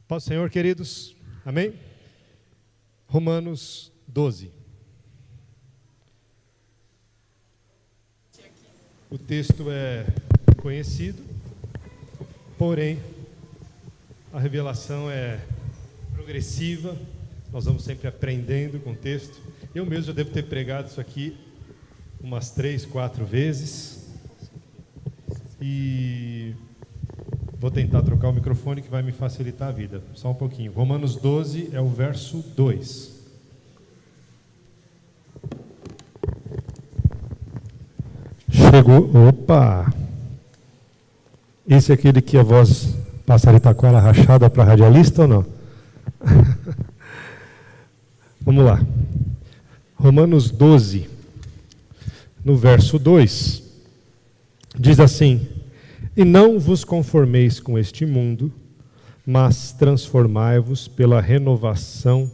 Paz do Senhor, queridos. Amém? Romanos 12. O texto é conhecido, porém, a revelação é progressiva. Nós vamos sempre aprendendo com o texto. Eu mesmo já devo ter pregado isso aqui umas 3, 4 vezes. E vou tentar trocar o microfone que vai me facilitar a vida. Só um pouquinho. Romanos 12 é o verso 2. Chegou. Opa! Esse é aquele que a voz passarita com ela rachada para radialista ou não? Vamos lá. Romanos 12, no verso 2, diz assim: E não vos conformeis com este mundo, mas transformai-vos pela renovação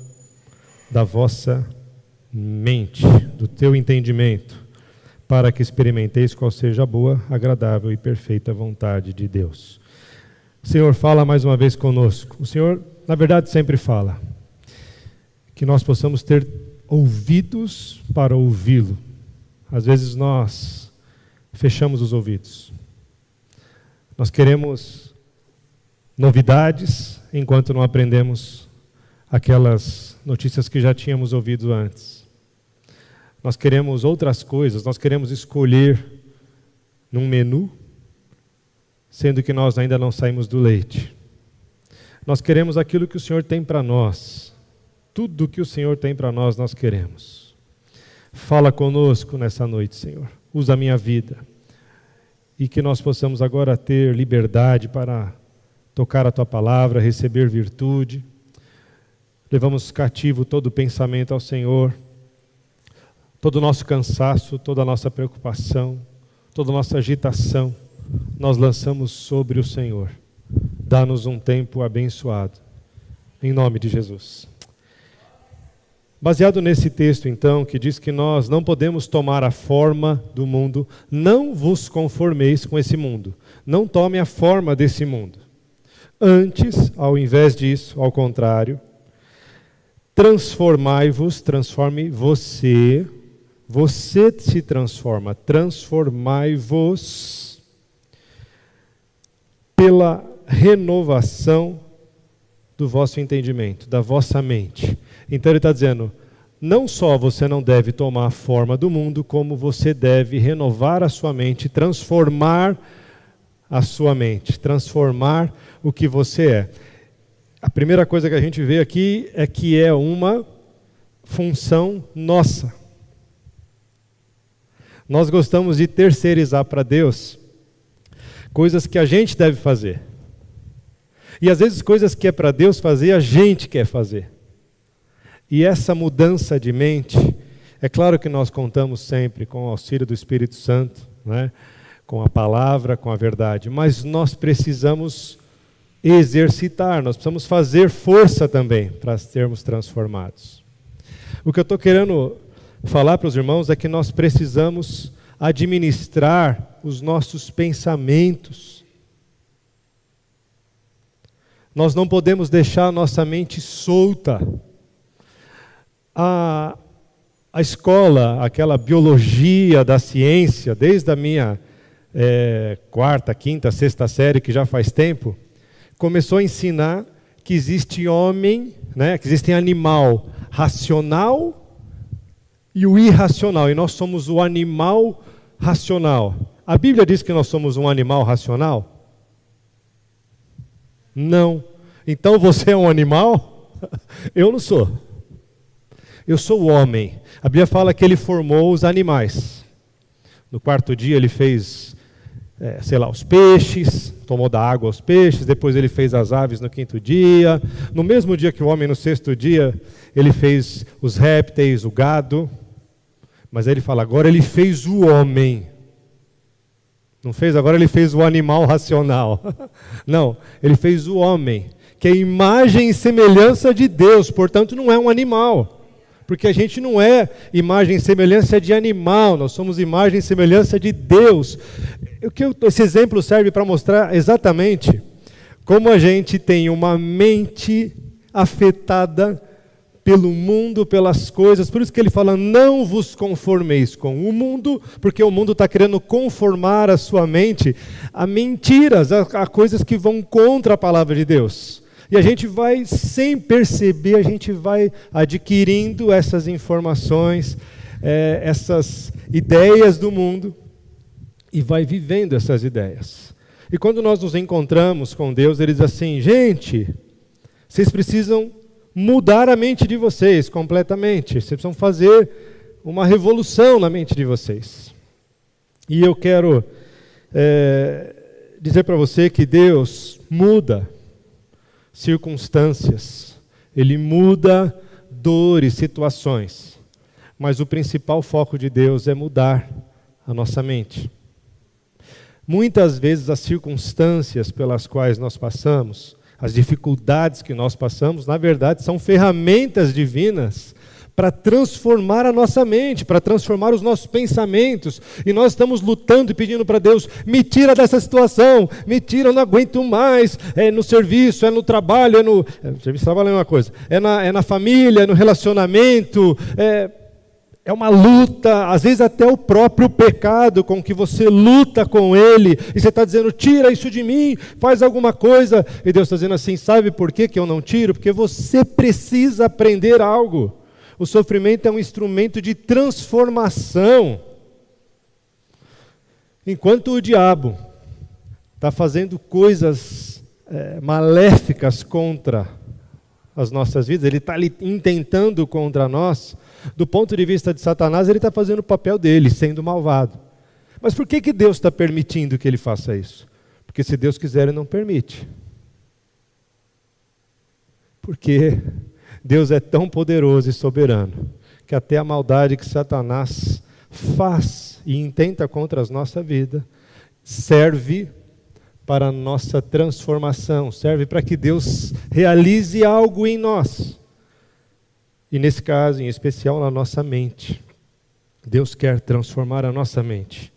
da vossa mente, do teu entendimento, para que experimenteis qual seja a boa, agradável e perfeita vontade de Deus. O Senhor fala mais uma vez conosco. O Senhor, na verdade, sempre fala. Que nós possamos ter ouvidos para ouvi-lo. Às vezes nós fechamos os ouvidos. Nós queremos novidades enquanto não aprendemos aquelas notícias que já tínhamos ouvido antes. Nós queremos outras coisas, nós queremos escolher num menu, sendo que nós ainda não saímos do leite. Nós queremos aquilo que o Senhor tem para nós. Tudo que o Senhor tem para nós, nós queremos. Fala conosco nessa noite, Senhor. Usa a minha vida. E que nós possamos agora ter liberdade para tocar a Tua palavra, receber virtude. Levamos cativo todo o pensamento ao Senhor. Todo o nosso cansaço, toda a nossa preocupação, toda a nossa agitação, nós lançamos sobre o Senhor. Dá-nos um tempo abençoado. Em nome de Jesus. Baseado nesse texto, então, que diz que nós não podemos tomar a forma do mundo, não vos conformeis com esse mundo. Não tome a forma desse mundo. Antes, ao invés disso, ao contrário, transformai-vos, transforme você se transforma, transformai-vos pela renovação do vosso entendimento, da vossa mente. Então ele está dizendo, não só você não deve tomar a forma do mundo, como você deve renovar a sua mente, transformar a sua mente, transformar o que você é. A primeira coisa que a gente vê aqui é que é uma função nossa. Nós gostamos de terceirizar para Deus coisas que a gente deve fazer. E às vezes coisas que é para Deus fazer, a gente quer fazer. E essa mudança de mente, é claro que nós contamos sempre com o auxílio do Espírito Santo, né? Com a palavra, com a verdade, mas nós precisamos exercitar, nós precisamos fazer força também para sermos transformados. O que eu estou querendo falar para os irmãos é que nós precisamos administrar os nossos pensamentos. Nós não podemos deixar a nossa mente solta. A escola, aquela biologia da ciência, desde a minha quarta, quinta, sexta série, que já faz tempo, começou a ensinar que existe homem, né, que existe animal racional e o irracional, e nós somos o animal racional. A Bíblia diz que nós somos um animal racional? Não. Então você é um animal? Eu não sou. Eu sou o homem. A Bíblia fala que ele formou os animais. No quarto dia ele fez, os peixes, tomou da água os peixes, depois ele fez as aves no quinto dia. No mesmo dia que o homem, no sexto dia, ele fez os répteis, o gado. Mas aí ele fala, agora ele fez o homem. Não fez, agora ele fez o animal racional. Não, ele fez o homem, que é imagem e semelhança de Deus, portanto não é um animal. Porque a gente não é imagem e semelhança de animal, nós somos imagem e semelhança de Deus. Esse exemplo serve para mostrar exatamente como a gente tem uma mente afetada pelo mundo, pelas coisas. Por isso que ele fala, não vos conformeis com o mundo, porque o mundo está querendo conformar a sua mente a mentiras, a coisas que vão contra a palavra de Deus. E a gente vai, sem perceber, a gente vai adquirindo essas informações, essas ideias do mundo, e vai vivendo essas ideias. E quando nós nos encontramos com Deus, Ele diz assim, gente, vocês precisam mudar a mente de vocês completamente. Vocês precisam fazer uma revolução na mente de vocês. E eu quero dizer para você que Deus muda circunstâncias. Ele muda dores, situações. Mas o principal foco de Deus é mudar a nossa mente. Muitas vezes as circunstâncias pelas quais nós passamos, as dificuldades que nós passamos, na verdade, são ferramentas divinas para transformar a nossa mente, para transformar os nossos pensamentos. E nós estamos lutando e pedindo para Deus, me tira dessa situação, me tira, eu não aguento mais. É no serviço, é no trabalho, serviço e trabalho é uma coisa, é na família, é no relacionamento, é uma luta, às vezes até o próprio pecado com que você luta com ele, e você está dizendo, tira isso de mim, faz alguma coisa, e Deus está dizendo assim, sabe por que eu não tiro? Porque você precisa aprender algo. O sofrimento é um instrumento de transformação. Enquanto o diabo está fazendo coisas maléficas contra as nossas vidas, ele está intentando contra nós, do ponto de vista de Satanás, ele está fazendo o papel dele, sendo malvado. Mas por que Deus está permitindo que ele faça isso? Porque se Deus quiser, ele não permite. Porque Deus é tão poderoso e soberano, que até a maldade que Satanás faz e intenta contra a nossa vida, serve para a nossa transformação, serve para que Deus realize algo em nós. E nesse caso, em especial, na nossa mente. Deus quer transformar a nossa mente.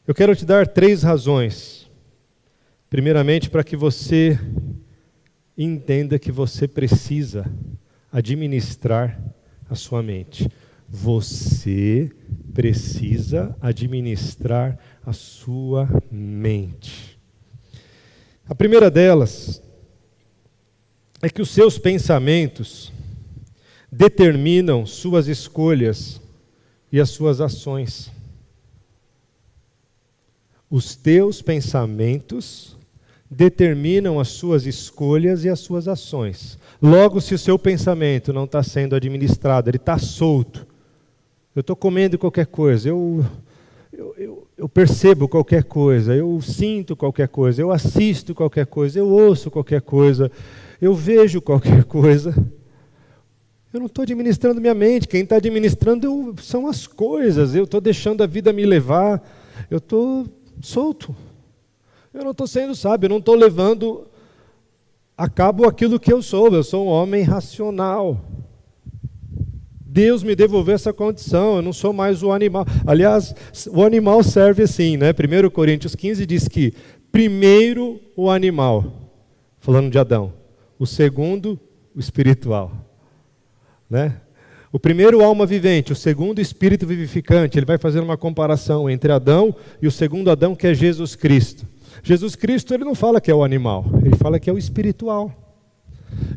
Eu quero te dar 3 razões. Primeiramente, para que você entenda que você precisa administrar a sua mente. Você precisa administrar a sua mente. A primeira delas é que os seus pensamentos determinam suas escolhas e as suas ações. Os teus pensamentos determinam as suas escolhas e as suas ações. Logo, se o seu pensamento não está sendo administrado, ele está solto. Eu estou comendo qualquer coisa, eu percebo qualquer coisa, eu sinto qualquer coisa, eu assisto qualquer coisa, eu ouço qualquer coisa, eu vejo qualquer coisa. Eu não estou administrando minha mente, quem está administrando são as coisas, eu estou deixando a vida me levar, eu estou solto. Eu não estou sendo sábio, eu não estou levando a cabo aquilo que eu sou um homem racional. Deus me devolveu essa condição, eu não sou mais o animal. Aliás, o animal serve assim, né? 1 Coríntios 15 diz que primeiro o animal, falando de Adão, o segundo o espiritual. Né? O primeiro alma vivente, o segundo espírito vivificante. Ele vai fazer uma comparação entre Adão e o segundo Adão, que é Jesus Cristo. Jesus Cristo, ele não fala que é o animal, ele fala que é o espiritual.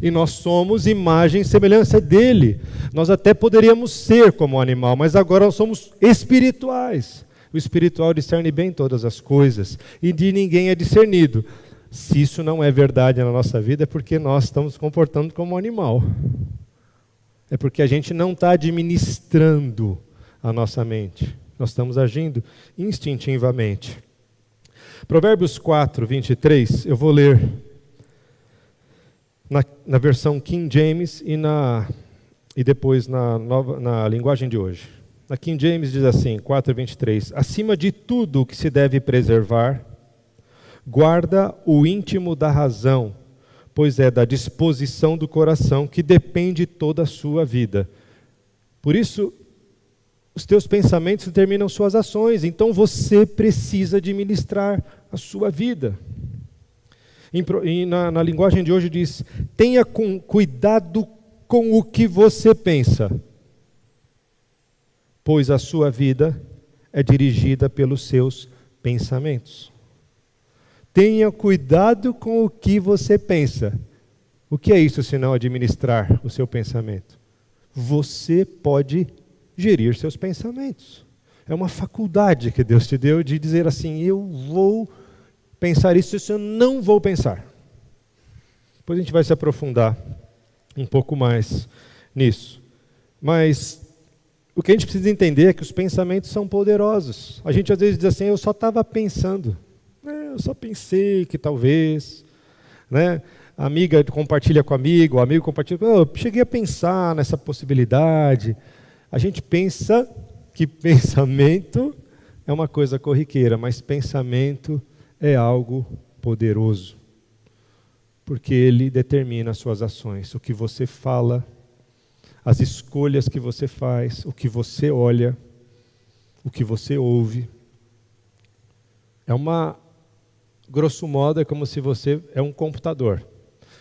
E nós somos imagem e semelhança dele. Nós até poderíamos ser como o animal, mas agora nós somos espirituais. O espiritual discerne bem todas as coisas, e de ninguém é discernido. Se isso não é verdade na nossa vida, é porque nós estamos nos comportando como um animal. É porque a gente não está administrando a nossa mente. Nós estamos agindo instintivamente. Provérbios 4, 23, eu vou ler na versão King James e depois na linguagem de hoje. Na King James diz assim, 4, 23, acima de tudo o que se deve preservar, guarda o íntimo da razão, pois é da disposição do coração que depende toda a sua vida. Por isso, os teus pensamentos determinam suas ações, então você precisa administrar a sua vida. Na linguagem de hoje diz, tenha cuidado com o que você pensa, pois a sua vida é dirigida pelos seus pensamentos. Tenha cuidado com o que você pensa. O que é isso senão administrar o seu pensamento? Você pode gerir seus pensamentos. É uma faculdade que Deus te deu de dizer assim, eu vou pensar isso eu não vou pensar. Depois a gente vai se aprofundar um pouco mais nisso. Mas o que a gente precisa entender é que os pensamentos são poderosos. A gente às vezes diz assim, eu só estava pensando. Eu só pensei que talvez, né? A amiga compartilha com o amigo compartilha. Eu cheguei a pensar nessa possibilidade. A gente pensa que pensamento é uma coisa corriqueira, mas pensamento é algo poderoso. Porque ele determina as suas ações, o que você fala, as escolhas que você faz, o que você olha, o que você ouve. Grosso modo, é como se você é um computador.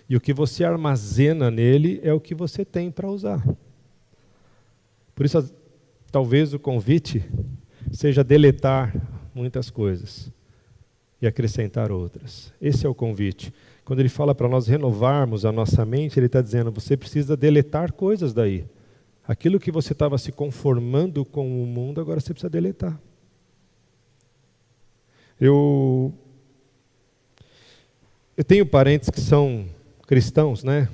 E o que você armazena nele é o que você tem para usar. Por isso, talvez o convite seja deletar muitas coisas e acrescentar outras. Esse é o convite. Quando ele fala para nós renovarmos a nossa mente, ele está dizendo, você precisa deletar coisas daí. Aquilo que você estava se conformando com o mundo, agora você precisa deletar. Eu tenho parentes que são cristãos, né?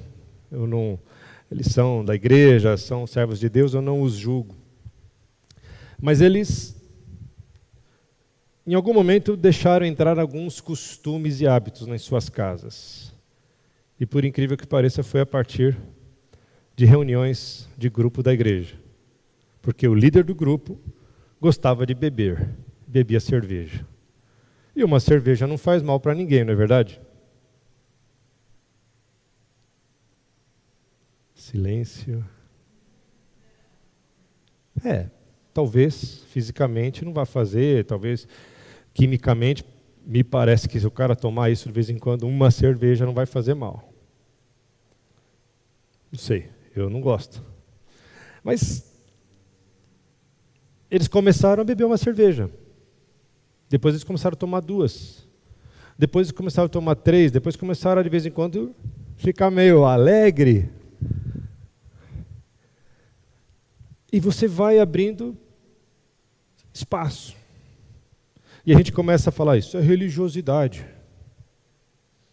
Eles são da igreja, são servos de Deus, eu não os julgo. Mas eles, em algum momento, deixaram entrar alguns costumes e hábitos nas suas casas. E por incrível que pareça, foi a partir de reuniões de grupo da igreja. Porque o líder do grupo gostava de beber, bebia cerveja. E uma cerveja não faz mal para ninguém, não é verdade? Silêncio. Talvez fisicamente não vá fazer, talvez quimicamente, me parece que se o cara tomar isso de vez em quando, uma cerveja não vai fazer mal. Não sei, eu não gosto. Mas eles começaram a beber uma cerveja. Depois eles começaram a tomar 2. Depois eles começaram a tomar 3. Depois começaram a, de vez em quando, ficar meio alegre. E você vai abrindo espaço. E a gente começa a falar, isso é religiosidade.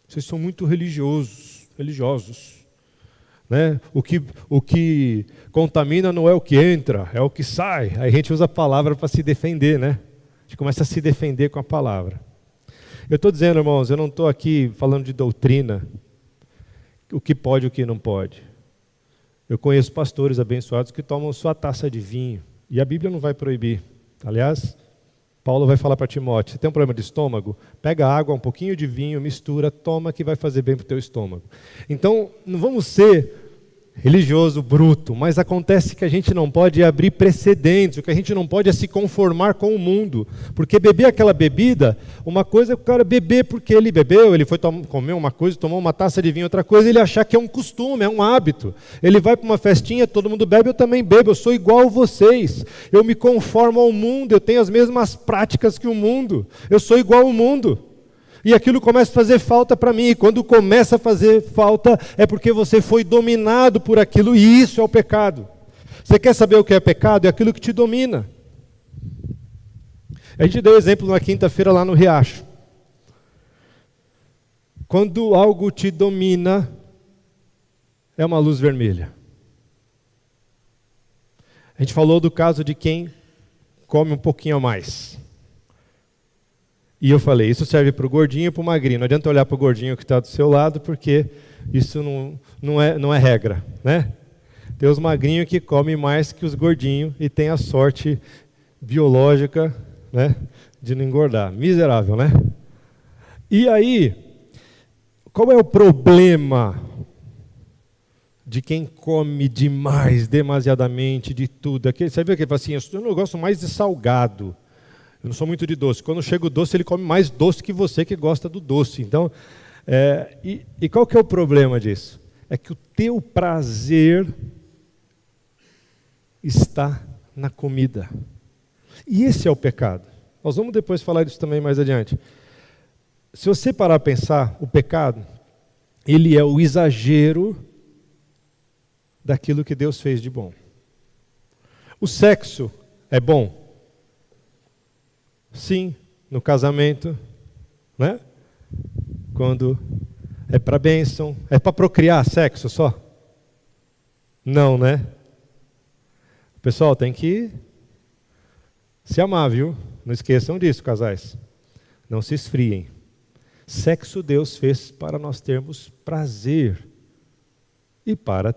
Vocês são muito religiosos. Né? O que contamina não é o que entra, é o que sai. Aí a gente usa a palavra para se defender, né? A gente começa a se defender com a palavra. Eu estou dizendo, irmãos, eu não estou aqui falando de doutrina, o que pode e o que não pode. Eu conheço pastores abençoados que tomam sua taça de vinho. E a Bíblia não vai proibir. Aliás, Paulo vai falar para Timóteo, você tem um problema de estômago? Pega água, um pouquinho de vinho, mistura, toma que vai fazer bem para o teu estômago. Então, não vamos ser religioso bruto, mas acontece que a gente não pode abrir precedentes, o que a gente não pode é se conformar com o mundo. Porque beber aquela bebida, uma coisa é o cara beber porque ele bebeu, ele foi comer uma coisa, tomou uma taça de vinho, outra coisa, ele achar que é um costume, é um hábito. Ele vai para uma festinha, todo mundo bebe, eu também bebo, eu sou igual a vocês. Eu me conformo ao mundo, eu tenho as mesmas práticas que o mundo, eu sou igual ao mundo. E aquilo começa a fazer falta para mim. E quando começa a fazer falta, é porque você foi dominado por aquilo. E isso é o pecado. Você quer saber o que é pecado? É aquilo que te domina. A gente deu exemplo na quinta-feira lá no Riacho. Quando algo te domina, é uma luz vermelha. A gente falou do caso de quem come um pouquinho a mais. E eu falei, isso serve para o gordinho e para o magrinho. Não adianta olhar para o gordinho que está do seu lado, porque isso não é regra, né? Tem os magrinhos que comem mais que os gordinhos e tem a sorte biológica, né, de não engordar. Miserável, né? E aí, qual é o problema de quem come demais, demasiadamente, de tudo? Você viu que ele fala assim, eu não gosto mais de salgado. Eu não sou muito de doce. Quando chega o doce, ele come mais doce que você que gosta do doce. Então, E qual que é o problema disso? É que o teu prazer está na comida. E esse é o pecado. Nós vamos depois falar disso também mais adiante. Se você parar a pensar, o pecado, ele é o exagero daquilo que Deus fez de bom. O sexo é bom? Sim, no casamento, né? Quando é para bênção, é para procriar sexo só? Não, né? Pessoal, tem que se amar, viu? Não esqueçam disso, casais. Não se esfriem. Sexo Deus fez para nós termos prazer e para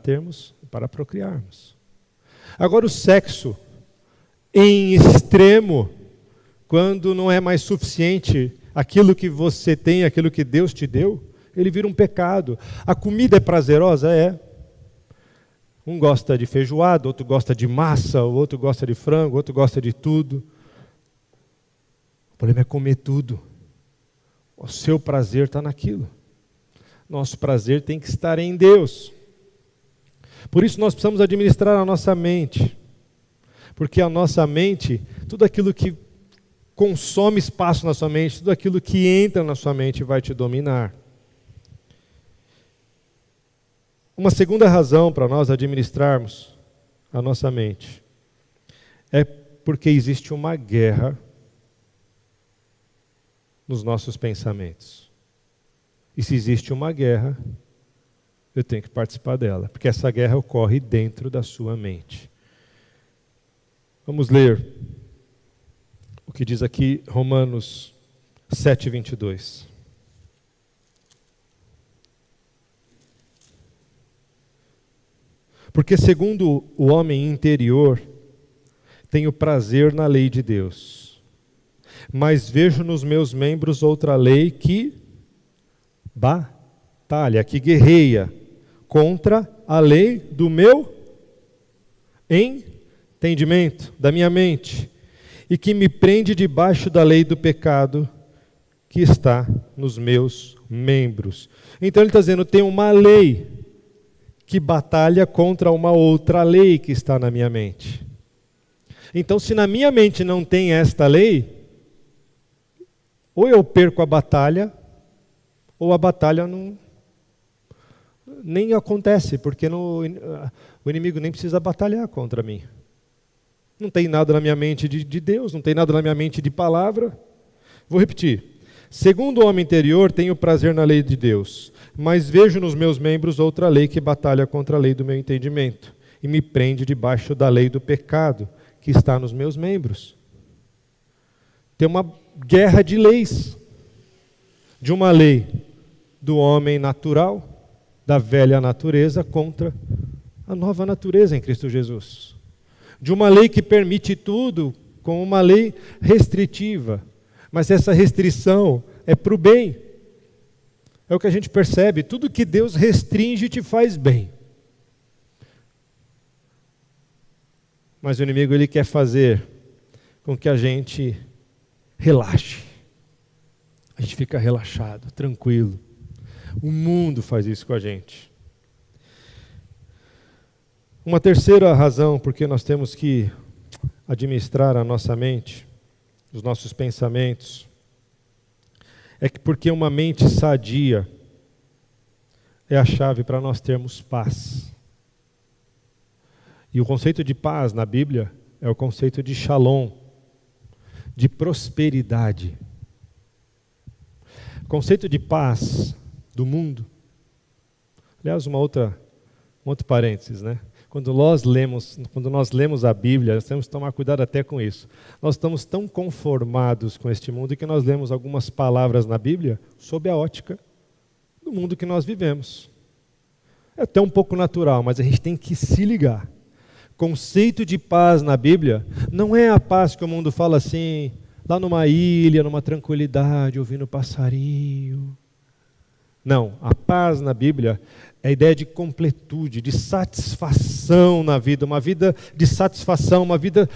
procriarmos. Agora o sexo em extremo, quando não é mais suficiente aquilo que você tem, aquilo que Deus te deu, ele vira um pecado. A comida é prazerosa? É. Um gosta de feijoada, outro gosta de massa, o outro gosta de frango, o outro gosta de tudo. O problema é comer tudo. O seu prazer está naquilo. Nosso prazer tem que estar em Deus. Por isso nós precisamos administrar a nossa mente. Porque a nossa mente, tudo aquilo que consome espaço na sua mente, tudo aquilo que entra na sua mente vai te dominar. Uma segunda razão para nós administrarmos a nossa mente é porque existe uma guerra nos nossos pensamentos. E se existe uma guerra, eu tenho que participar dela, porque essa guerra ocorre dentro da sua mente. Vamos ler o que diz aqui Romanos 7:22. Porque segundo o homem interior, tenho prazer na lei de Deus, mas vejo nos meus membros outra lei que batalha, que guerreia contra a lei do meu entendimento, da minha mente, e que me prende debaixo da lei do pecado que está nos meus membros. Então ele está dizendo, tem uma lei que batalha contra uma outra lei que está na minha mente. Então, se na minha mente não tem esta lei, ou eu perco a batalha, ou a batalha nem acontece, porque o inimigo nem precisa batalhar contra mim. Não tem nada na minha mente de Deus, não tem nada na minha mente de palavra. Vou repetir. Segundo o homem interior, tenho prazer na lei de Deus, mas vejo nos meus membros outra lei que batalha contra a lei do meu entendimento e me prende debaixo da lei do pecado que está nos meus membros. Tem uma guerra de leis. De uma lei do homem natural, da velha natureza, contra a nova natureza em Cristo Jesus. De uma lei que permite tudo, com uma lei restritiva. Mas essa restrição é para o bem. É o que a gente percebe. Tudo que Deus restringe te faz bem. Mas o inimigo ele quer fazer com que a gente relaxe. A gente fica relaxado, tranquilo. O mundo faz isso com a gente. Uma terceira razão por que nós temos que administrar a nossa mente, os nossos pensamentos, é que porque uma mente sadia é a chave para nós termos paz. E o conceito de paz na Bíblia é o conceito de shalom, de prosperidade. O conceito de paz do mundo. Aliás, um outro parênteses, né? Quando nós lemos a Bíblia, nós temos que tomar cuidado até com isso. Nós estamos tão conformados com este mundo que nós lemos algumas palavras na Bíblia sob a ótica do mundo que nós vivemos. É até um pouco natural, mas a gente tem que se ligar. Conceito de paz na Bíblia não é a paz que o mundo fala assim, lá numa ilha, numa tranquilidade, ouvindo passarinho. Não, a paz na Bíblia é a ideia de completude, de satisfação na vida, uma vida de satisfação, uma vida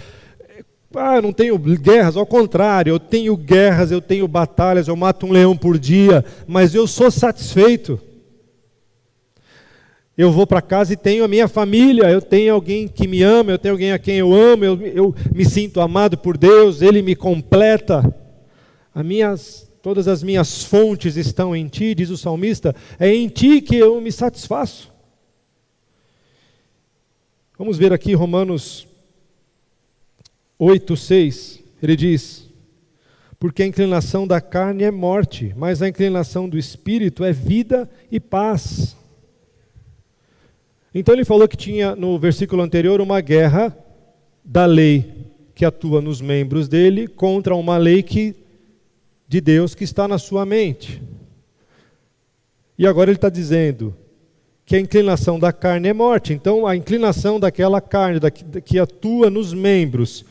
Eu não tenho guerras, ao contrário, eu tenho guerras, eu tenho batalhas, eu mato um leão por dia, mas eu sou satisfeito. Eu vou para casa e tenho a minha família, eu tenho alguém que me ama, eu tenho alguém a quem eu amo, eu me sinto amado por Deus, Ele me completa. Todas as minhas fontes estão em Ti, diz o salmista, é em Ti que eu me satisfaço. Vamos ver aqui Romanos 8:6, ele diz: porque a inclinação da carne é morte, mas a inclinação do Espírito é vida e paz. Então ele falou que tinha no versículo anterior uma guerra da lei que atua nos membros dele contra uma lei de Deus que está na sua mente. E agora ele está dizendo que a inclinação da carne é morte. Então a inclinação daquela carne que atua nos membros,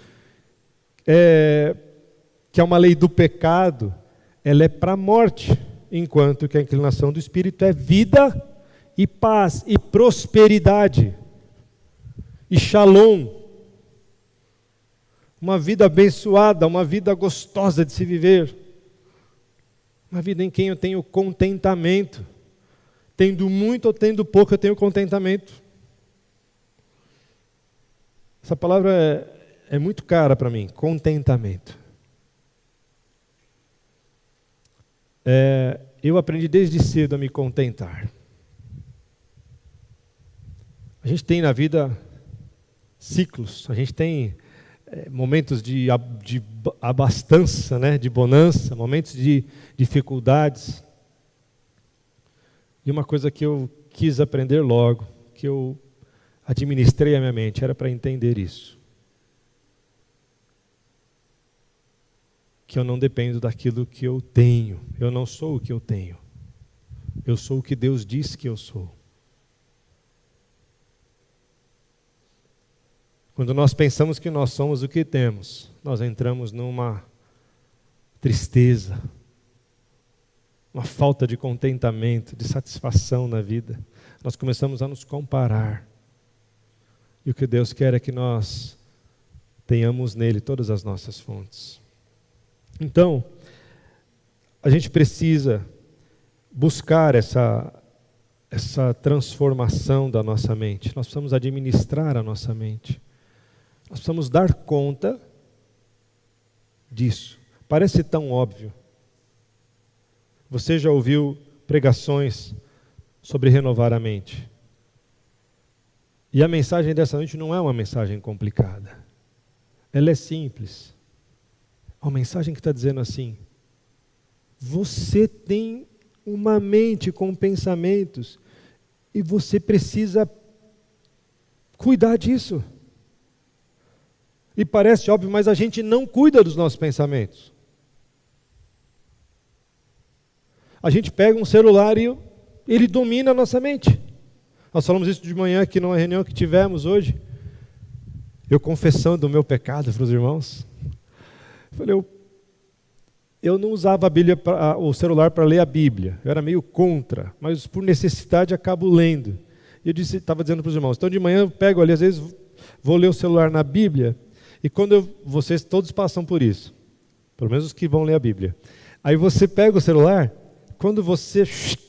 que é uma lei do pecado, ela é para a morte, enquanto que a inclinação do Espírito é vida e paz e prosperidade e shalom. Uma vida abençoada, uma vida gostosa de se viver, uma vida em quem eu tenho contentamento. Tendo muito ou tendo pouco, eu tenho contentamento. Essa palavra é muito cara para mim, contentamento. Eu aprendi desde cedo a me contentar. A gente tem na vida ciclos, a gente tem momentos de abastança, né, de bonança, momentos de dificuldades. E uma coisa que eu quis aprender logo, que eu administrei a minha mente, era para entender isso. Que eu não dependo daquilo que eu tenho. Eu não sou o que eu tenho. Eu sou o que Deus diz que eu sou. Quando nós pensamos que nós somos o que temos, nós entramos numa tristeza, uma falta de contentamento, de satisfação na vida. Nós começamos a nos comparar. E o que Deus quer é que nós tenhamos nele todas as nossas fontes. Então, a gente precisa buscar essa transformação da nossa mente. Nós precisamos administrar a nossa mente. Nós precisamos dar conta disso. Parece tão óbvio. Você já ouviu pregações sobre renovar a mente? E a mensagem dessa noite não é uma mensagem complicada. Ela é simples. É uma mensagem que está dizendo assim: você tem uma mente com pensamentos e você precisa cuidar disso. E parece óbvio, mas a gente não cuida dos nossos pensamentos. A gente pega um celular e ele domina a nossa mente. Nós falamos isso de manhã aqui numa reunião que tivemos hoje. Eu confessando o meu pecado para os irmãos. Falei, eu não usava a Bíblia, o celular para ler a Bíblia. Eu era meio contra, mas por necessidade acabo lendo. E eu estava dizendo para os irmãos, então de manhã eu pego ali, às vezes vou ler o celular na Bíblia, e vocês todos passam por isso, pelo menos os que vão ler a Bíblia. Aí você pega o celular, quando você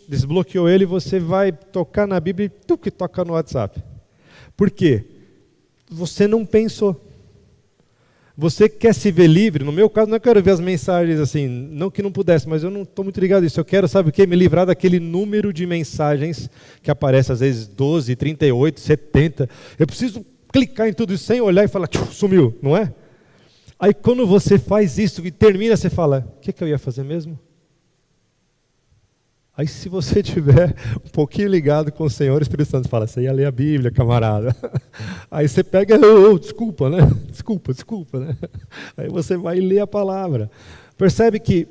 desbloqueou ele, você vai tocar na Bíblia e que toca no WhatsApp. Por quê? Você não pensou. Você quer se ver livre? No meu caso, não quero ver as mensagens assim, não que não pudesse, mas eu não estou muito ligado nisso. Eu quero, sabe o quê? Me livrar daquele número de mensagens que aparece às vezes 12, 38, 70. Eu preciso clicar em tudo isso sem olhar e falar, sumiu, não é? Aí quando você faz isso e termina, você fala, o que eu ia fazer mesmo? Aí se você tiver um pouquinho ligado com o Senhor, o Espírito Santo fala, você ia ler a Bíblia, camarada. Aí você pega, desculpa, né? Desculpa, né? Aí você vai ler a palavra. Percebe que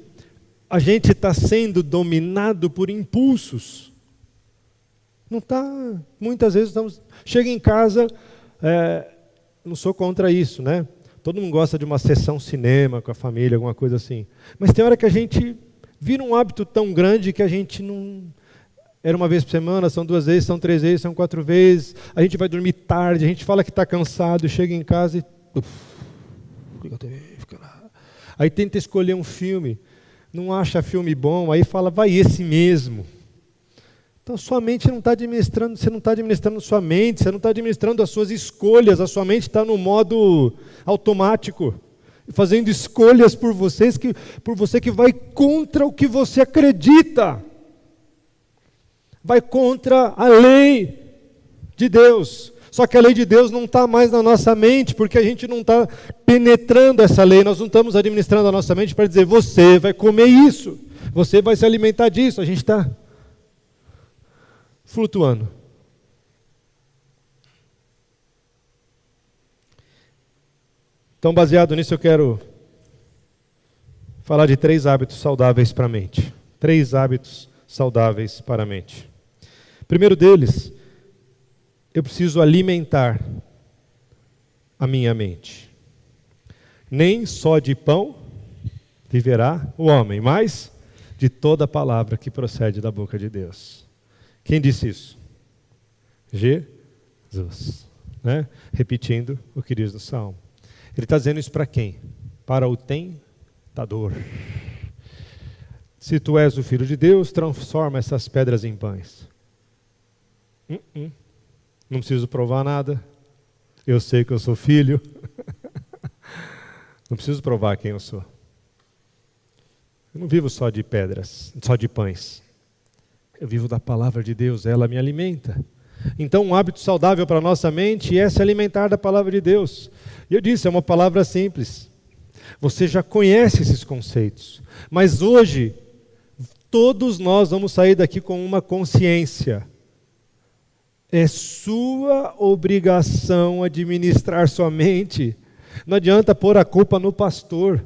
a gente está sendo dominado por impulsos. Não está, muitas vezes chega em casa, não sou contra isso, né? Todo mundo gosta de uma sessão cinema com a família, alguma coisa assim. Mas tem hora que a gente vira um hábito tão grande que a gente não... Era uma vez por semana, são 2 vezes, são 3 vezes, são 4 vezes. A gente vai dormir tarde, a gente fala que está cansado, chega em casa e... liga a TV, fica lá. Aí tenta escolher um filme, não acha filme bom, aí fala, vai esse mesmo. Então sua mente não está administrando, você não está administrando sua mente, você não está administrando as suas escolhas, a sua mente está no modo automático, fazendo escolhas por você que vai contra o que você acredita, vai contra a lei de Deus. Só que a lei de Deus não está mais na nossa mente, porque a gente não está penetrando essa lei, nós não estamos administrando a nossa mente para dizer, você vai comer isso, você vai se alimentar disso, a gente está flutuando. Então, baseado nisso, eu quero falar de 3 hábitos saudáveis para a mente. 3 hábitos saudáveis para a mente. Primeiro deles, eu preciso alimentar a minha mente. Nem só de pão viverá o homem, mas de toda palavra que procede da boca de Deus. Quem disse isso? Jesus. Né? Repetindo o que diz no Salmo. Ele está dizendo isso para quem? Para o tentador. Se tu és o Filho de Deus, transforma essas pedras em pães. Não preciso provar nada. Eu sei que eu sou filho. Não preciso provar quem eu sou. Eu não vivo só de pedras, só de pães. Eu vivo da palavra de Deus, ela me alimenta. Então um hábito saudável para a nossa mente é se alimentar da palavra de Deus. E eu disse, é uma palavra simples. Você já conhece esses conceitos. Mas hoje, todos nós vamos sair daqui com uma consciência. É sua obrigação administrar sua mente. Não adianta pôr a culpa no pastor.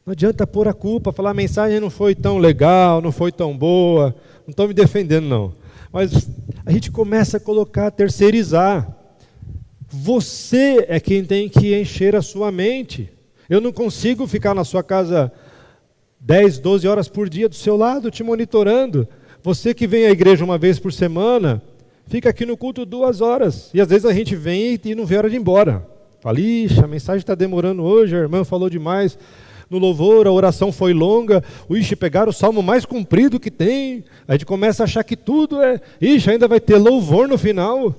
Não adianta pôr a culpa, falar a mensagem não foi tão legal, não foi tão boa. Não estou me defendendo não. Mas a gente começa a colocar, terceirizar. Você é quem tem que encher a sua mente. Eu não consigo ficar na sua casa 10, 12 horas por dia do seu lado, te monitorando. Você que vem à igreja uma vez por semana, fica aqui no culto 2 horas. E às vezes a gente vem e não vê a hora de ir embora. Fala, ixi, a mensagem está demorando hoje, a irmã falou demais. No louvor, a oração foi longa. Ixi, pegaram o salmo mais comprido que tem. A gente começa a achar que tudo é... Ixi, ainda vai ter louvor no final.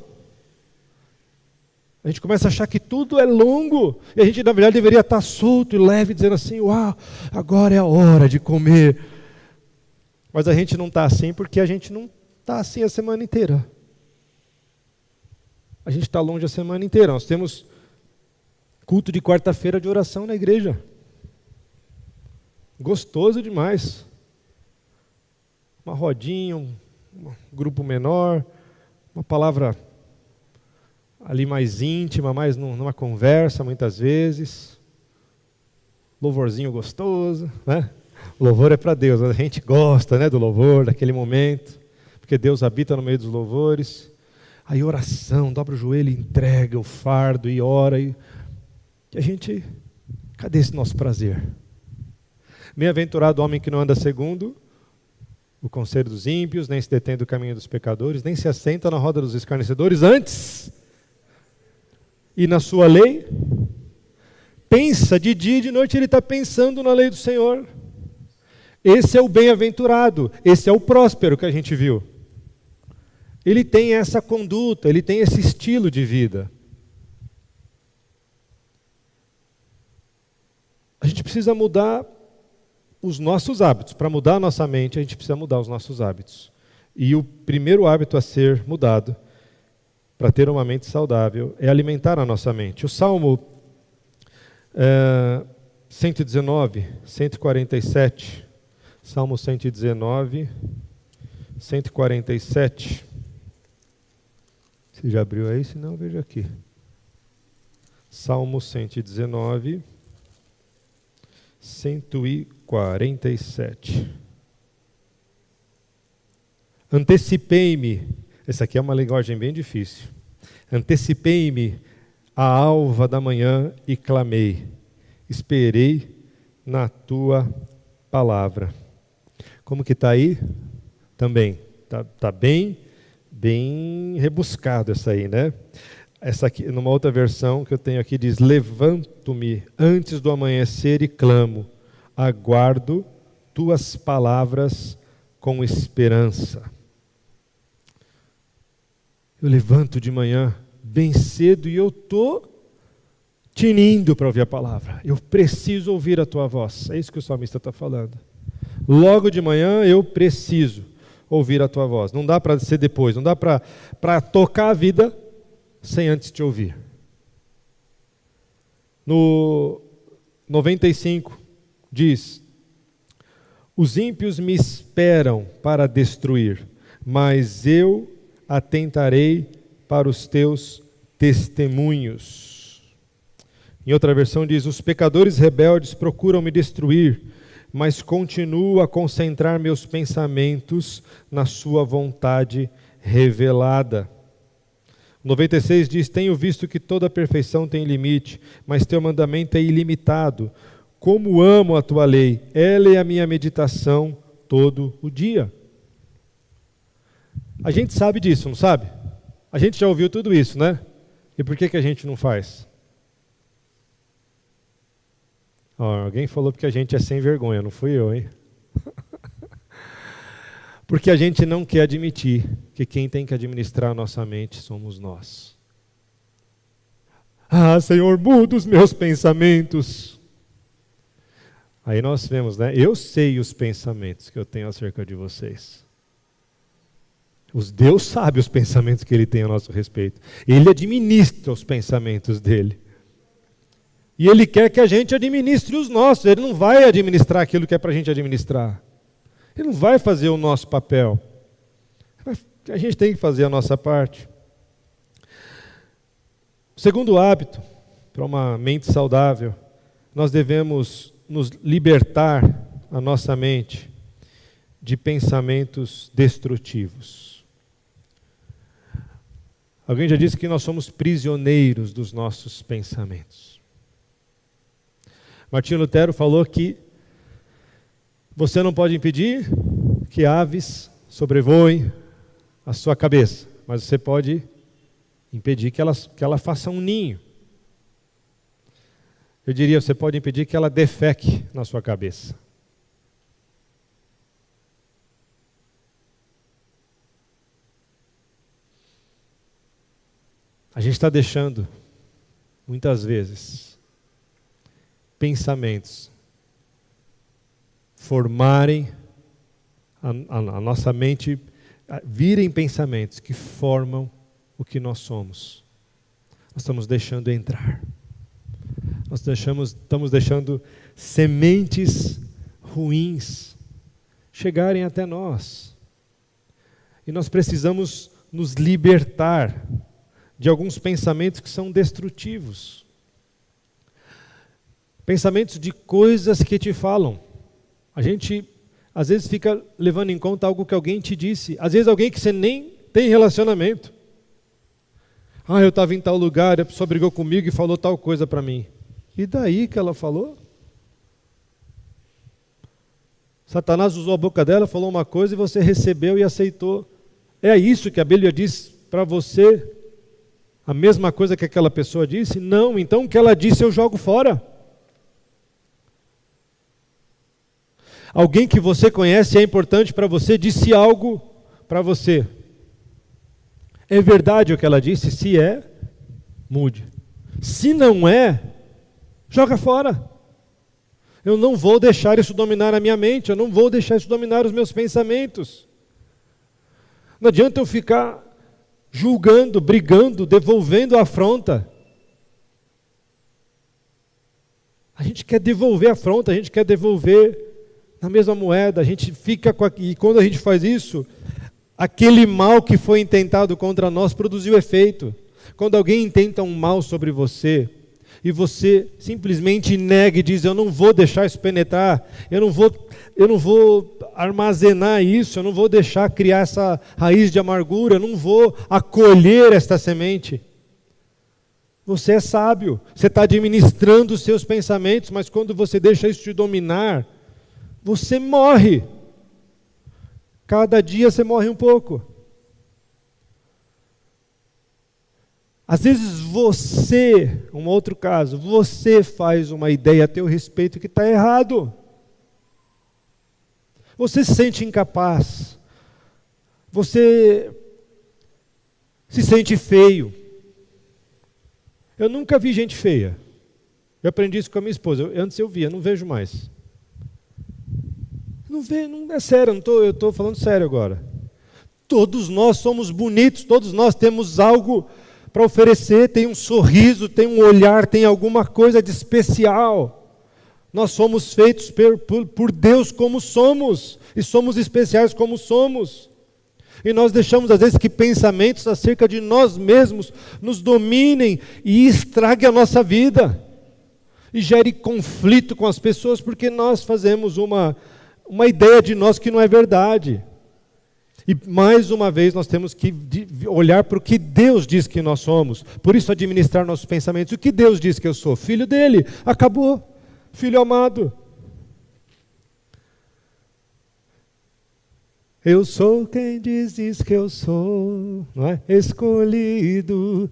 A gente começa a achar que tudo é longo. E a gente, na verdade, deveria estar solto e leve, dizendo assim, uau, agora é a hora de comer. Mas a gente não está assim porque a gente não está assim a semana inteira. A gente está longe a semana inteira. Nós temos culto de quarta-feira de oração na igreja. Gostoso demais. Uma rodinha, um grupo menor, uma palavra ali mais íntima, mais numa conversa muitas vezes. Louvorzinho gostoso, né? O louvor é para Deus, a gente gosta, né, do louvor, daquele momento, porque Deus habita no meio dos louvores. Aí oração, dobra o joelho, entrega o fardo e ora. E a gente, cadê esse nosso prazer? Bem-aventurado o homem que não anda segundo o conselho dos ímpios, nem se detém do caminho dos pecadores, nem se assenta na roda dos escarnecedores, antes, e na sua lei, pensa de dia e de noite, ele está pensando na lei do Senhor. Esse é o bem-aventurado, esse é o próspero que a gente viu. Ele tem essa conduta, ele tem esse estilo de vida. A gente precisa mudar os nossos hábitos. Para mudar a nossa mente, a gente precisa mudar os nossos hábitos. E o primeiro hábito a ser mudado, para ter uma mente saudável, é alimentar a nossa mente. O Salmo 119, 147, Salmo 119, 147. Você já abriu aí? Se não, veja aqui. Salmo 119, 147. Antecipei-me. Essa aqui é uma linguagem bem difícil. Antecipei-me à alva da manhã e clamei. Esperei na tua palavra. Como que está aí? Também. Tá bem rebuscado essa aí, né? Essa aqui, numa outra versão que eu tenho aqui, diz: levanto-me antes do amanhecer e clamo, aguardo tuas palavras com esperança. Eu levanto de manhã bem cedo e eu estou tinindo para ouvir a palavra. Eu preciso ouvir a tua voz. É isso que o salmista está falando. Logo de manhã eu preciso ouvir a tua voz. Não dá para ser depois, não dá para tocar a vida sem antes te ouvir. No 95 diz: os ímpios me esperam para destruir, mas eu atentarei para os teus testemunhos. Em outra versão diz: os pecadores rebeldes procuram me destruir, mas continuo a concentrar meus pensamentos na sua vontade revelada. 96 diz: tenho visto que toda perfeição tem limite, mas teu mandamento é ilimitado. Como amo a tua lei, ela é a minha meditação todo o dia. A gente sabe disso, não sabe? A gente já ouviu tudo isso, né? E por que a gente não faz? Alguém falou porque a gente é sem vergonha, não fui eu, hein? Porque a gente não quer admitir que quem tem que administrar a nossa mente somos nós. Ah, Senhor, muda os meus pensamentos. Aí nós vemos, né? Eu sei os pensamentos que eu tenho acerca de vocês. Deus sabe os pensamentos que Ele tem a nosso respeito. Ele administra os pensamentos dEle. E Ele quer que a gente administre os nossos. Ele não vai administrar aquilo que é para a gente administrar. Ele não vai fazer o nosso papel. A gente tem que fazer a nossa parte. Segundo hábito, para uma mente saudável, nós devemos nos libertar a nossa mente de pensamentos destrutivos. Alguém já disse que nós somos prisioneiros dos nossos pensamentos. Martinho Lutero falou que você não pode impedir que aves sobrevoem a sua cabeça, mas você pode impedir que ela faça um ninho. Eu diria, você pode impedir que ela defeque na sua cabeça. A gente está deixando, muitas vezes, pensamentos formarem a nossa mente, virem pensamentos que formam o que nós somos. Nós estamos deixando entrar. Estamos deixando sementes ruins chegarem até nós. E nós precisamos nos libertar de alguns pensamentos que são destrutivos. Pensamentos de coisas que te falam. A gente, às vezes, fica levando em conta algo que alguém te disse. Às vezes, alguém que você nem tem relacionamento. Eu estava em tal lugar, a pessoa brigou comigo e falou tal coisa para mim. E daí que ela falou? Satanás usou a boca dela, falou uma coisa e você recebeu e aceitou. É isso que a Bíblia diz para você? A mesma coisa que aquela pessoa disse? Não, então o que ela disse eu jogo fora. Alguém que você conhece é importante para você, disse algo para você. É verdade o que ela disse? Se é, mude. Se não é, joga fora. Eu não vou deixar isso dominar a minha mente, eu não vou deixar isso dominar os meus pensamentos. Não adianta eu ficar julgando, brigando, devolvendo a afronta. A gente quer devolver a afronta, a gente quer devolver na mesma moeda, a gente fica com e quando a gente faz isso, aquele mal que foi intentado contra nós produziu efeito. Quando alguém intenta um mal sobre você, e você simplesmente nega e diz, eu não vou deixar isso penetrar, eu não vou armazenar isso, eu não vou deixar criar essa raiz de amargura, eu não vou acolher esta semente. Você é sábio, você está administrando os seus pensamentos, mas quando você deixa isso te dominar, você morre. Cada dia você morre um pouco. Às vezes você, um outro caso, você faz uma ideia a teu respeito que está errado. Você se sente incapaz. Você se sente feio. Eu nunca vi gente feia. Eu aprendi isso com a minha esposa. Antes eu via, não vejo mais. Não é sério, eu estou falando sério agora. Todos nós somos bonitos, todos nós temos algo para oferecer, tem um sorriso, tem um olhar, tem alguma coisa de especial. Nós somos feitos por Deus como somos, e somos especiais como somos. E nós deixamos às vezes que pensamentos acerca de nós mesmos nos dominem e estraguem a nossa vida. E gere conflito com as pessoas porque nós fazemos uma ideia de nós que não é verdade. E mais uma vez nós temos que olhar para o que Deus diz que nós somos. Por isso administrar nossos pensamentos. O que Deus diz que eu sou? Filho dele. Acabou. Filho amado. Eu sou quem diz que eu sou, não é? Escolhido,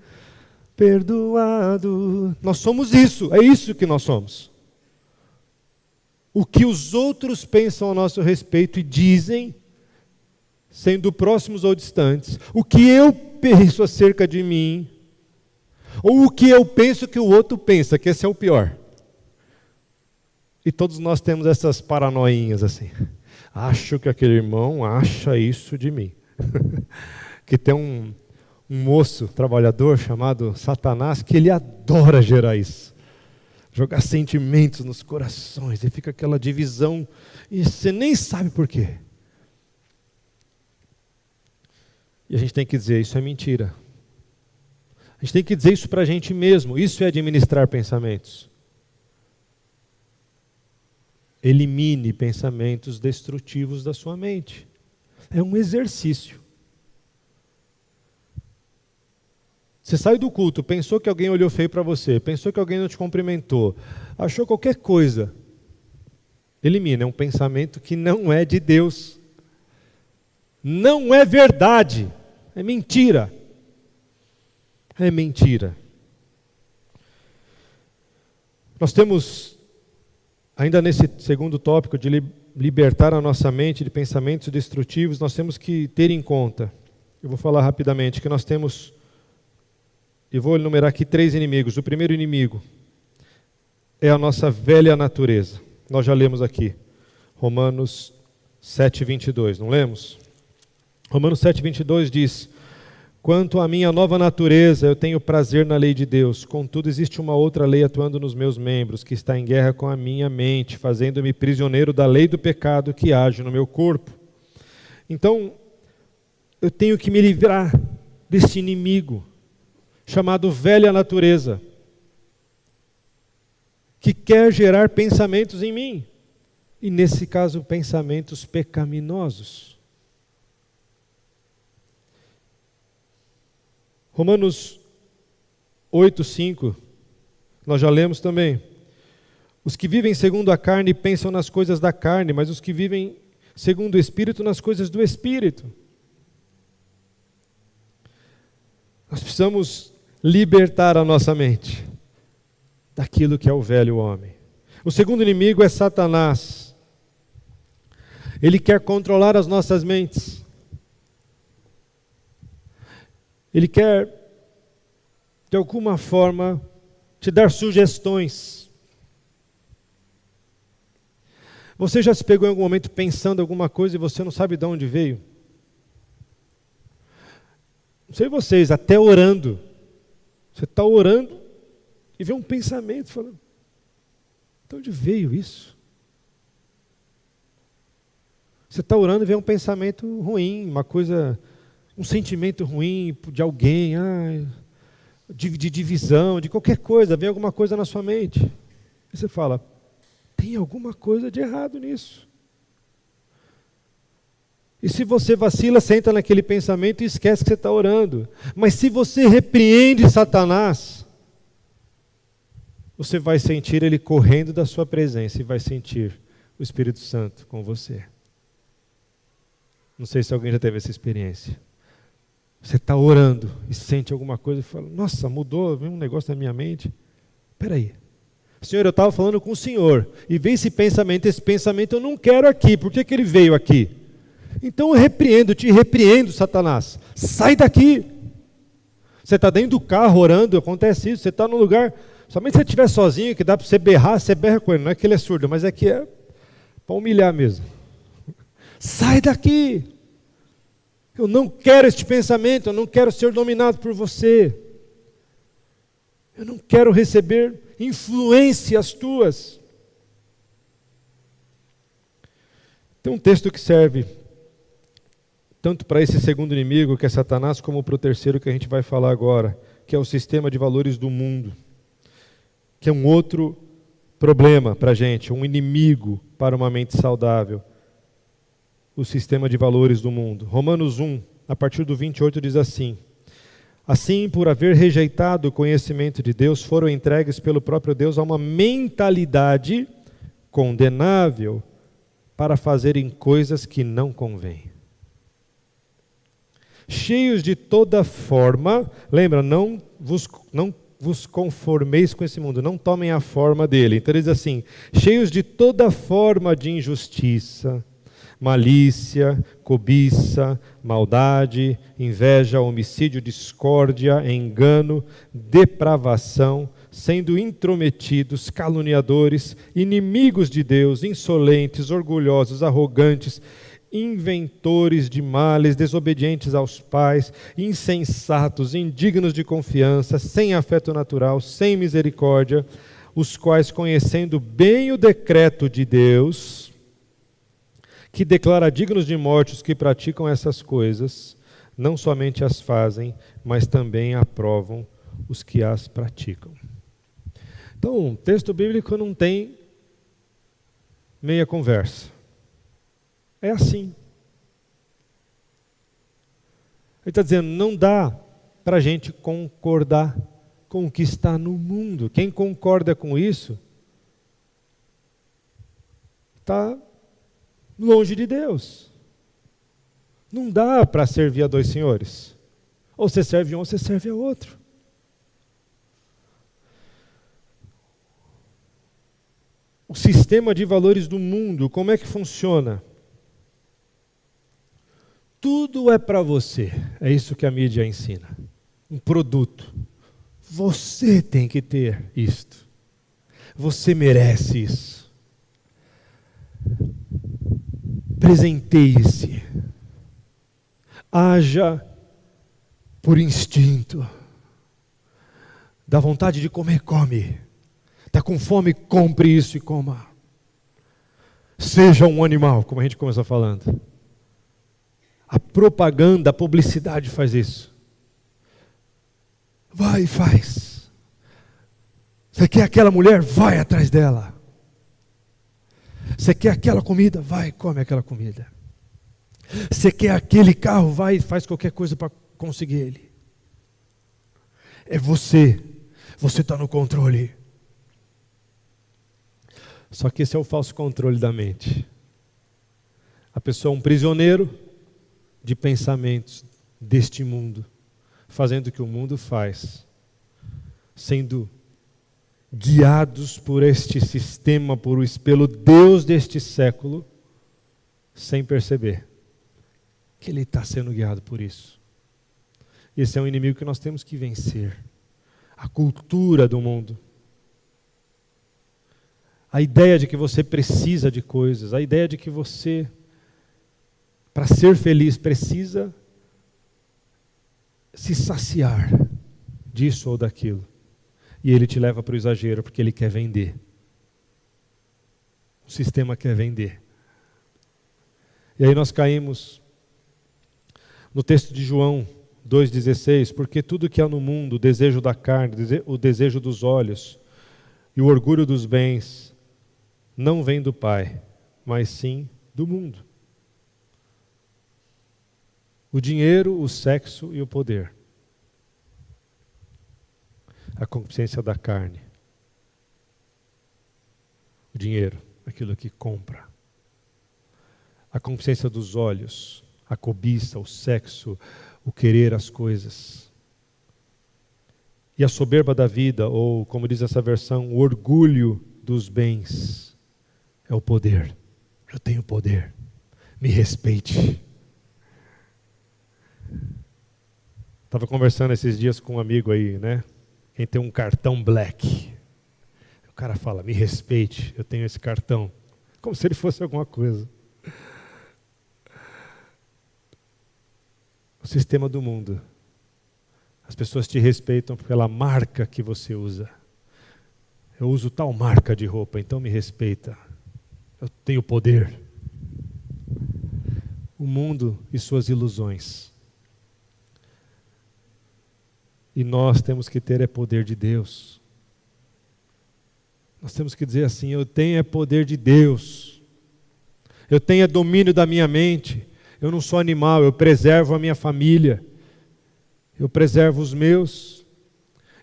perdoado. Nós somos isso, é isso que nós somos. O que os outros pensam a nosso respeito e dizem, sendo próximos ou distantes, o que eu penso acerca de mim, ou o que eu penso que o outro pensa, que esse é o pior. E todos nós temos essas paranoinhas assim. Acho que aquele irmão acha isso de mim. Que tem um moço trabalhador chamado Satanás que ele adora gerar isso. Jogar sentimentos nos corações. E fica aquela divisão e você nem sabe por quê. E a gente tem que dizer, isso é mentira. A gente tem que dizer isso para a gente mesmo. Isso é administrar pensamentos. Elimine pensamentos destrutivos da sua mente. É um exercício. Você saiu do culto, pensou que alguém olhou feio para você, pensou que alguém não te cumprimentou, achou qualquer coisa. Elimina, é um pensamento que não é de Deus. Não é verdade. É mentira. É mentira. Nós temos, ainda nesse segundo tópico de libertar a nossa mente de pensamentos destrutivos, nós temos que ter em conta, eu vou falar rapidamente, que nós temos, e vou enumerar aqui 3 inimigos. O primeiro inimigo é a nossa velha natureza. Nós já lemos aqui, Romanos 7:22, não lemos? Romanos 7:22 diz: quanto à minha nova natureza, eu tenho prazer na lei de Deus. Contudo, existe uma outra lei atuando nos meus membros, que está em guerra com a minha mente, fazendo-me prisioneiro da lei do pecado que age no meu corpo. Então, eu tenho que me livrar desse inimigo, chamado velha natureza, que quer gerar pensamentos em mim. E nesse caso, pensamentos pecaminosos. Romanos 8:5, nós já lemos também. Os que vivem segundo a carne pensam nas coisas da carne, mas os que vivem segundo o Espírito, nas coisas do Espírito. Nós precisamos libertar a nossa mente daquilo que é o velho homem. O segundo inimigo é Satanás. Ele quer controlar as nossas mentes. Ele quer, de alguma forma, te dar sugestões. Você já se pegou em algum momento pensando alguma coisa e você não sabe de onde veio? Não sei vocês, até orando. Você está orando e vê um pensamento falando, de onde veio isso? Você está orando e vê um pensamento ruim, uma coisa, um sentimento ruim de alguém, de divisão, de qualquer coisa, vem alguma coisa na sua mente. E você fala, tem alguma coisa de errado nisso. E se você vacila, senta naquele pensamento e esquece que você está orando. Mas se você repreende Satanás, você vai sentir ele correndo da sua presença e vai sentir o Espírito Santo com você. Não sei se alguém já teve essa experiência. Você está orando e sente alguma coisa e fala, nossa, mudou, veio um negócio na minha mente. Espera aí. Senhor, eu estava falando com o Senhor, e veio esse pensamento eu não quero aqui, por que ele veio aqui? Então eu te repreendo, Satanás, sai daqui. Você está dentro do carro orando, acontece isso, você está num lugar, somente se você estiver sozinho, que dá para você berrar, você berra com ele, não é que ele é surdo, mas é que é para humilhar mesmo. Sai daqui, eu não quero este pensamento, eu não quero ser dominado por você, eu não quero receber influências tuas. Tem um texto que serve tanto para esse segundo inimigo, que é Satanás, como para o terceiro que a gente vai falar agora, que é o sistema de valores do mundo, que é um outro problema para a gente, um inimigo para uma mente saudável, o sistema de valores do mundo. Romanos 1, a partir do 28, diz assim: assim, por haver rejeitado o conhecimento de Deus, foram entregues pelo próprio Deus a uma mentalidade condenável para fazerem coisas que não convêm. Cheios de toda forma, lembra, não vos conformeis com esse mundo, não tomem a forma dele. Então ele diz assim, cheios de toda forma de injustiça, malícia, cobiça, maldade, inveja, homicídio, discórdia, engano, depravação, sendo intrometidos, caluniadores, inimigos de Deus, insolentes, orgulhosos, arrogantes, inventores de males, desobedientes aos pais, insensatos, indignos de confiança, sem afeto natural, sem misericórdia, os quais, conhecendo bem o decreto de Deus, que declara dignos de morte os que praticam essas coisas, não somente as fazem, mas também aprovam os que as praticam. Então, o texto bíblico não tem meia conversa. É assim. Ele está dizendo, não dá para a gente concordar com o que está no mundo. Quem concorda com isso está longe de Deus. Não dá para servir a dois senhores. Ou você serve um, ou você serve a outro. O sistema de valores do mundo, como é que funciona? Tudo é para você. É isso que a mídia ensina. Um produto. Você tem que ter isto. Você merece isso. Presenteie-se. Haja por instinto. Dá vontade de comer, come. Está com fome, compre isso e coma. Seja um animal, como a gente começou falando. A propaganda, a publicidade faz isso. Vai e faz. Você quer aquela mulher? Vai atrás dela. Você quer aquela comida? Vai e come aquela comida. Você quer aquele carro? Vai e faz qualquer coisa para conseguir ele. É você. Você está no controle. Só que esse é o falso controle da mente. A pessoa é um prisioneiro de pensamentos deste mundo, fazendo o que o mundo faz, sendo guiados por este sistema, pelo Deus deste século, sem perceber que ele está sendo guiado por isso. Esse é um inimigo que nós temos que vencer. A cultura do mundo. A ideia de que você precisa de coisas, a ideia de que você, para ser feliz, precisa se saciar disso ou daquilo. E ele te leva para o exagero, porque ele quer vender. O sistema quer vender. E aí nós caímos no texto de João 2,16, porque tudo que há no mundo, o desejo da carne, o desejo dos olhos e o orgulho dos bens, não vem do Pai, mas sim do mundo. O dinheiro, o sexo e o poder. A concupiscência da carne. O dinheiro, aquilo que compra. A concupiscência dos olhos, a cobiça, o sexo, o querer as coisas. E a soberba da vida, ou como diz essa versão, o orgulho dos bens, é o poder. Eu tenho poder, me respeite. Estava conversando esses dias com um amigo aí, né? Quem tem um cartão black. O cara fala, me respeite, eu tenho esse cartão. Como se ele fosse alguma coisa. O sistema do mundo. As pessoas te respeitam pela marca que você usa. Eu uso tal marca de roupa, então me respeita. Eu tenho poder. O mundo e suas ilusões. E nós temos que ter poder de Deus. Nós temos que dizer assim, eu tenho poder de Deus. Eu tenho domínio da minha mente. Eu não sou animal, eu preservo a minha família. Eu preservo os meus.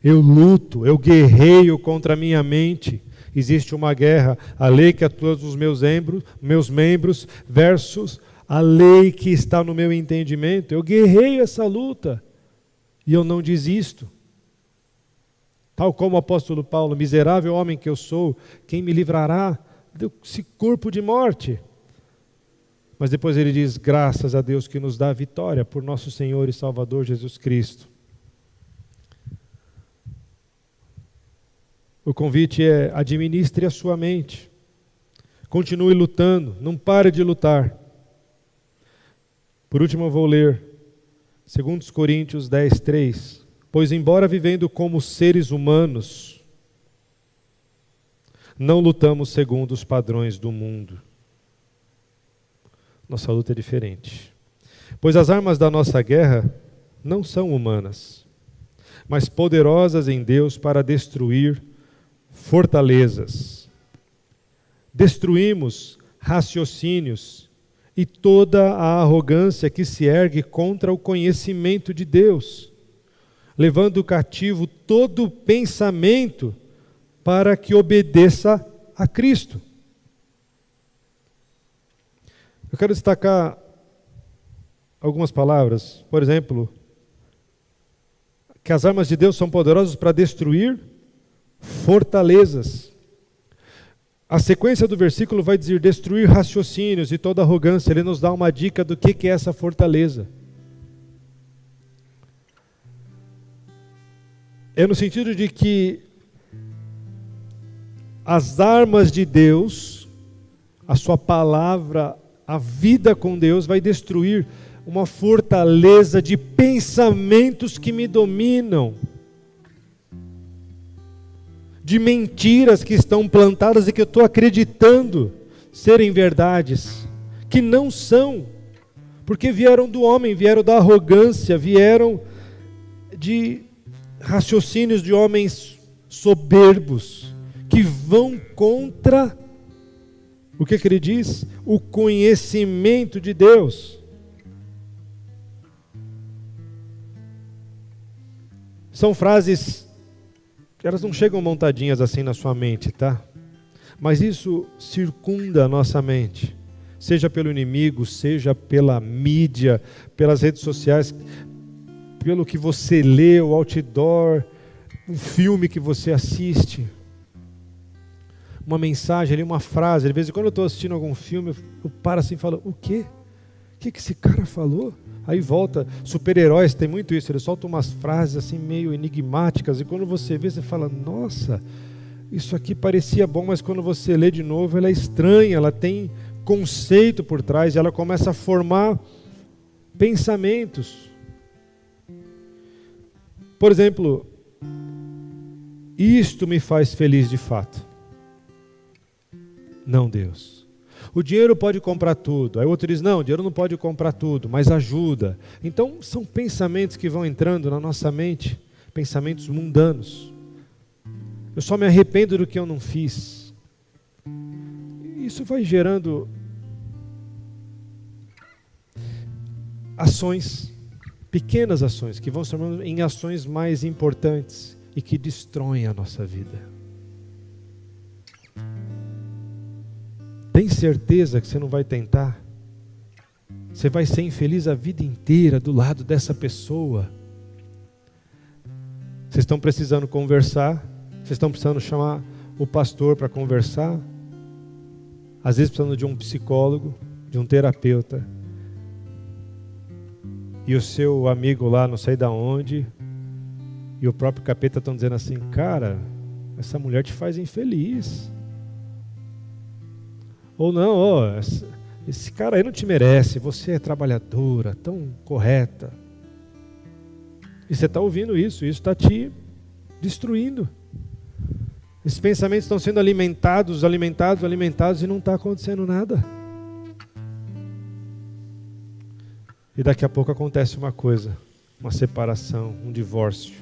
Eu luto, eu guerreio contra a minha mente. Existe uma guerra, a lei que atua nos meus membros versus a lei que está no meu entendimento. Eu guerreio essa luta. E eu não desisto. Tal como o apóstolo Paulo, miserável homem que eu sou, quem me livrará desse corpo de morte? Mas depois ele diz, graças a Deus que nos dá a vitória por nosso Senhor e Salvador Jesus Cristo. O convite é, administre a sua mente. Continue lutando, não pare de lutar. Por último eu vou ler 2 Coríntios 10, 3. Pois embora vivendo como seres humanos, não lutamos segundo os padrões do mundo. Nossa luta é diferente. Pois as armas da nossa guerra não são humanas, mas poderosas em Deus para destruir fortalezas. Destruímos raciocínios e toda a arrogância que se ergue contra o conhecimento de Deus, levando cativo todo pensamento para que obedeça a Cristo. Eu quero destacar algumas palavras. Por exemplo, que as armas de Deus são poderosas para destruir fortalezas. A sequência do versículo vai dizer destruir raciocínios e toda arrogância. Ele nos dá uma dica do que é essa fortaleza. É no sentido de que as armas de Deus, a sua palavra, a vida com Deus vai destruir uma fortaleza de pensamentos que me dominam, de mentiras que estão plantadas e que eu estou acreditando serem verdades, que não são, porque vieram do homem, vieram da arrogância, vieram de raciocínios de homens soberbos, que vão contra, o que ele diz? O conhecimento de Deus. São frases, elas não chegam montadinhas assim na sua mente, tá? Mas isso circunda a nossa mente, seja pelo inimigo, seja pela mídia, pelas redes sociais, pelo que você lê, o outdoor, um filme que você assiste, uma mensagem ali, uma frase. De vez em quando eu estou assistindo algum filme, eu paro assim e falo, o quê? O que esse cara falou? Aí volta, super-heróis tem muito isso, eles soltam umas frases assim meio enigmáticas, e quando você vê, você fala, nossa, isso aqui parecia bom, mas quando você lê de novo, ela é estranha, ela tem conceito por trás, ela começa a formar pensamentos. Por exemplo, isto me faz feliz de fato. Não, Deus. O dinheiro pode comprar tudo. Aí o outro diz, não, o dinheiro não pode comprar tudo, mas ajuda. Então são pensamentos que vão entrando na nossa mente, pensamentos mundanos. Eu só me arrependo do que eu não fiz. Isso vai gerando ações, pequenas ações, que vão se tornando em ações mais importantes e que destroem a nossa vida. Tem certeza que você não vai tentar? Você vai ser infeliz a vida inteira do lado dessa pessoa. Vocês estão precisando conversar, vocês estão precisando chamar o pastor para conversar, às vezes precisando de um psicólogo, de um terapeuta, e o seu amigo lá, não sei de onde, e o próprio capeta estão dizendo assim: cara, essa mulher te faz infeliz. Ou não, esse cara aí não te merece, você é trabalhadora, tão correta. E você está ouvindo isso está te destruindo. Esses pensamentos estão sendo alimentados e não está acontecendo nada. E daqui a pouco acontece uma coisa, uma separação, um divórcio.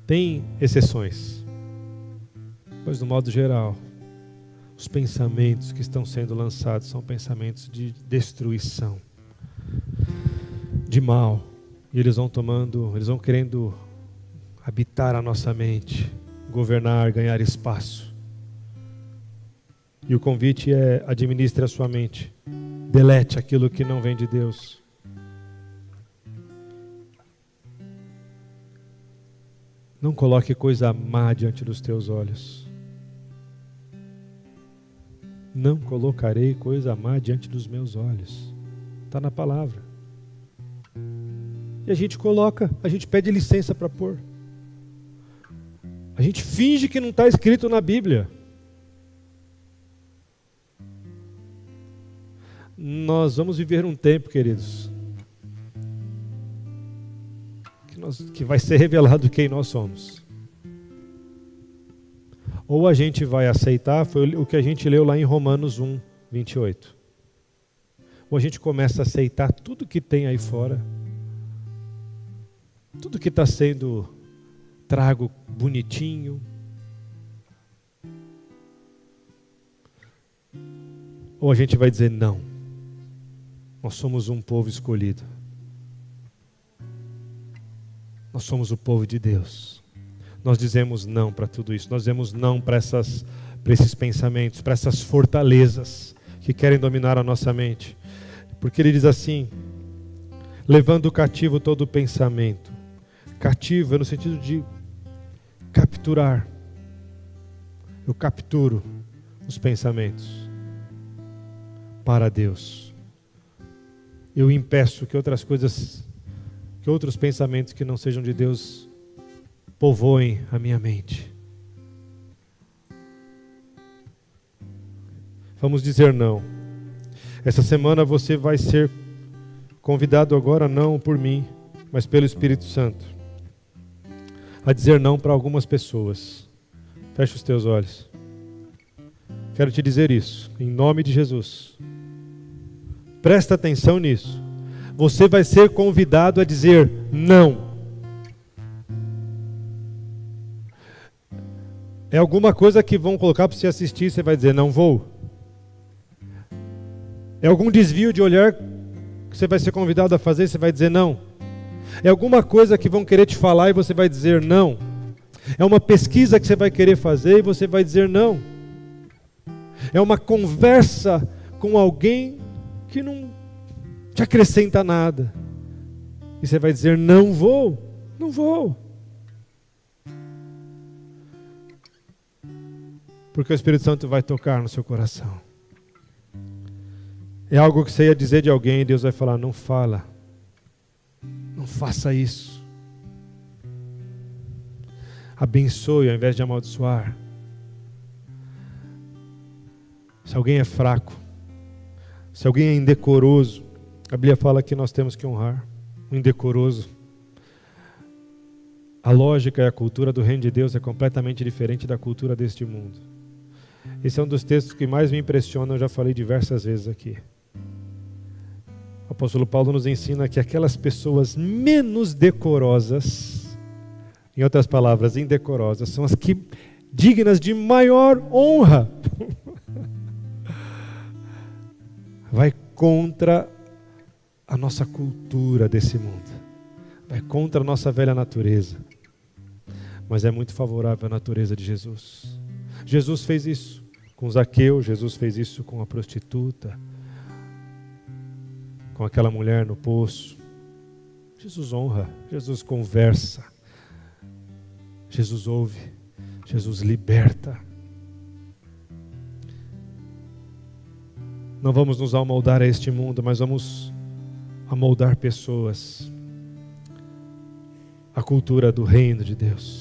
Tem exceções, mas no modo geral, os pensamentos que estão sendo lançados são pensamentos de destruição, de mal. E eles vão querendo habitar a nossa mente, governar, ganhar espaço. E o convite é: administre a sua mente. Delete aquilo que não vem de Deus. Não coloque coisa má diante dos teus olhos. Não colocarei coisa má diante dos meus olhos. Está na palavra. E a gente coloca, a gente pede licença para pôr. A gente finge que não está escrito na Bíblia. Nós vamos viver um tempo, queridos, que vai ser revelado quem nós somos. Ou a gente vai aceitar, foi o que a gente leu lá em Romanos 1, 28. Ou a gente começa a aceitar tudo que tem aí fora, tudo que está sendo trago bonitinho. Ou a gente vai dizer: não, nós somos um povo escolhido. Nós somos o povo de Deus. Nós dizemos não para tudo isso. Nós dizemos não para esses pensamentos, para essas fortalezas que querem dominar a nossa mente. Porque ele diz assim: levando cativo todo pensamento. Cativo é no sentido de capturar. Eu capturo os pensamentos para Deus. Eu impeço que outros pensamentos que não sejam de Deus povoem a minha mente. Vamos dizer não. Essa semana você vai ser convidado agora, não por mim, mas pelo Espírito Santo, a dizer não para algumas pessoas. Fecha os teus olhos. Quero te dizer isso, em nome de Jesus. Presta atenção nisso. Você vai ser convidado a dizer não. É alguma coisa que vão colocar para você assistir e você vai dizer: não vou. É algum desvio de olhar que você vai ser convidado a fazer e você vai dizer não. É alguma coisa que vão querer te falar e você vai dizer não. É uma pesquisa que você vai querer fazer e você vai dizer não. É uma conversa com alguém que não te acrescenta nada. E você vai dizer: não vou, não vou. Porque o Espírito Santo vai tocar no seu coração. É algo que você ia dizer de alguém e Deus vai falar: não fala. Não faça isso. Abençoe ao invés de amaldiçoar. Se alguém é fraco, se alguém é indecoroso, a Bíblia fala que nós temos que honrar o indecoroso. A lógica e a cultura do reino de Deus é completamente diferente da cultura deste mundo. Esse é um dos textos que mais me impressiona, eu já falei diversas vezes aqui. O apóstolo Paulo nos ensina que aquelas pessoas menos decorosas, em outras palavras, indecorosas, são as que dignas de maior honra. Vai contra a nossa cultura desse mundo. Vai contra a nossa velha natureza. Mas é muito favorável à natureza de Jesus. Jesus fez isso. Com Zaqueu, Jesus fez isso com a prostituta, com aquela mulher no poço. Jesus honra, Jesus conversa, Jesus ouve, Jesus liberta. Não vamos nos amoldar a este mundo, mas vamos amoldar pessoas, a cultura do reino de Deus.